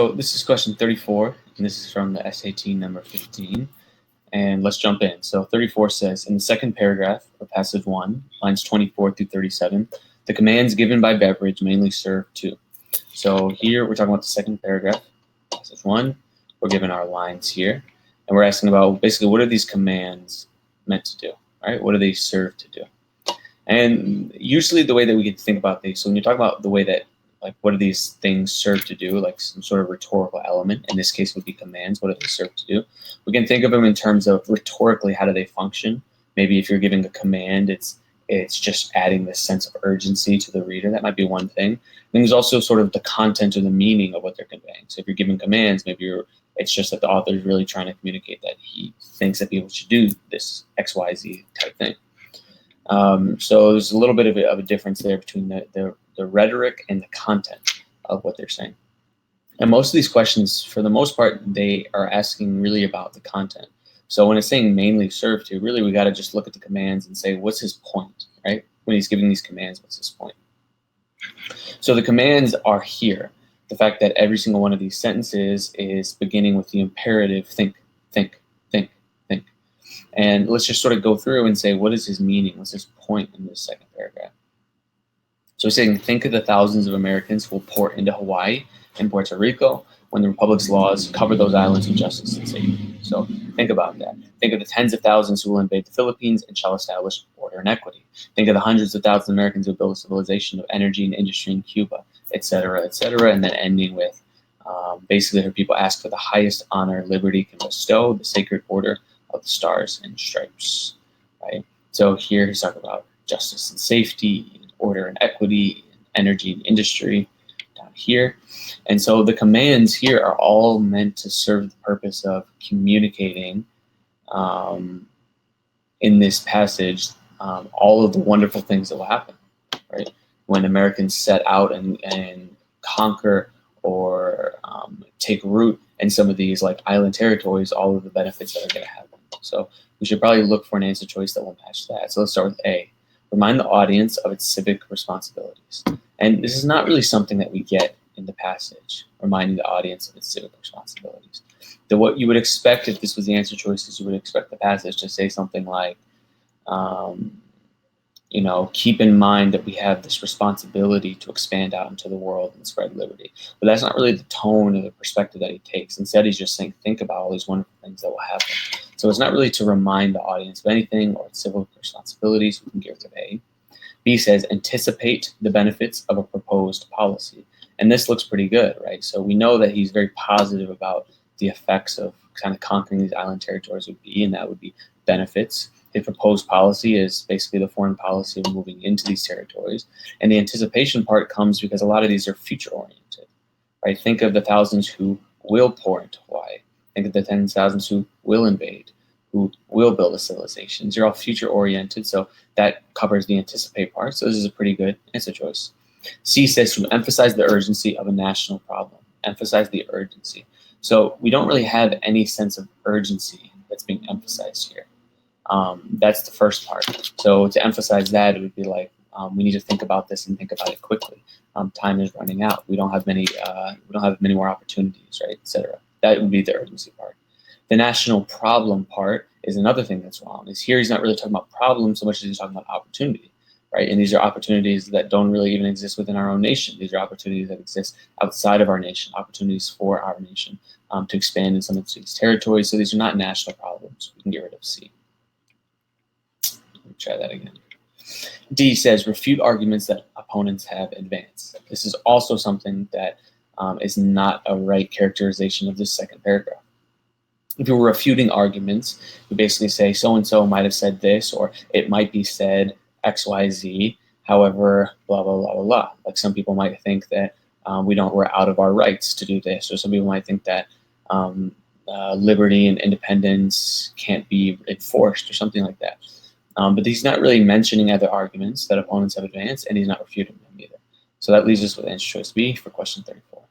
so this is question 34, and this is from the SAT number 15. And let's jump in. So 34 says, in the second paragraph of passage 1, lines 24 through 37, the commands given by Beveridge mainly serve to. So here we're talking about the second paragraph, passage 1. We're given our lines here, and we're asking about basically what are these commands meant to do, right? What do they serve to do? And usually the way that we can think about these, so when you talk about the way that, like, what do these things serve to do, like some sort of rhetorical element, in this case would be commands, what do they serve to do? We can think of them in terms of rhetorically, how do they function? Maybe if you're giving a command, it's just adding this sense of urgency to the reader. That might be one thing. Then there's also sort of the content or the meaning of what they're conveying. So if you're giving commands, maybe it's just that the author is really trying to communicate that he thinks that people should do this XYZ type thing. So there's a little bit of a difference there between the rhetoric and the content of what they're saying. And most of these questions, for the most part, they are asking really about the content. So when it's saying mainly serve to, really we got to just look at the commands and say, what's his point, right? When he's giving these commands, what's his point? So the commands are here. The fact that every single one of these sentences is beginning with the imperative, think, think, think, think. And let's just sort of go through and say, what is his meaning? What's his point in this second paragraph? So he's saying, think of the thousands of Americans who will pour into Hawaii and Puerto Rico when the Republic's laws cover those islands with justice and safety. So think about that. Think of the tens of thousands who will invade the Philippines and shall establish order and equity. Think of the hundreds of thousands of Americans who build a civilization of energy and industry in Cuba, et cetera, and then ending with basically her people ask for the highest honor liberty can bestow, the sacred order of the stars and stripes, right? So here he's talking about justice and safety, order and equity, energy and industry down here. And so the commands here are all meant to serve the purpose of communicating in this passage all of the wonderful things that will happen, right? When Americans set out and conquer or take root in some of these like island territories, all of the benefits that are going to happen. So we should probably look for an answer choice that will match that. So let's start with A. Remind the audience of its civic responsibilities. And this is not really something that we get in the passage, reminding the audience of its civic responsibilities. What you would expect if this was the answer choice is you would expect the passage to say something like, keep in mind that we have this responsibility to expand out into the world and spread liberty. But that's not really the tone or the perspective that he takes. Instead, he's just saying, think about all these wonderful things that will happen. So it's not really to remind the audience of anything or its civil responsibilities. We can give it to A. B says, anticipate the benefits of a proposed policy. And this looks pretty good, right? So we know that he's very positive about the effects of kind of conquering these island territories would be, and that would be benefits. His proposed policy is basically the foreign policy of moving into these territories. And the anticipation part comes because a lot of these are future-oriented, right? Think of the thousands who will pour into Hawaii. Think of the tens of thousands who will invade, who will build a civilization. These are all future-oriented, so that covers the anticipate part. So this is a pretty good answer choice. C says to emphasize the urgency of a national problem. Emphasize the urgency. So we don't really have any sense of urgency that's being emphasized here. That's the first part. So to emphasize that, it would be like, we need to think about this and think about it quickly. Time is running out. We don't have many more opportunities, right, et cetera. That would be the urgency part. The national problem part is another thing that's wrong. Is here he's not really talking about problems so much as he's talking about opportunity, right? And these are opportunities that don't really even exist within our own nation. These are opportunities that exist outside of our nation, opportunities for our nation to expand in some of these territories. So these are not national problems. We can get rid of C. Let me try that again. D says, refute arguments that opponents have advanced. This is also something that is not a right characterization of this second paragraph. If you were refuting arguments, you basically say so-and-so might have said this, or it might be said X, Y, Z, however, blah, blah, blah, blah, blah. Like some people might think that we're out of our rights to do this, or some people might think that liberty and independence can't be enforced, or something like that. But he's not really mentioning other arguments that opponents have advanced, and he's not refuting them either. So that leaves us with answer choice B for question 34.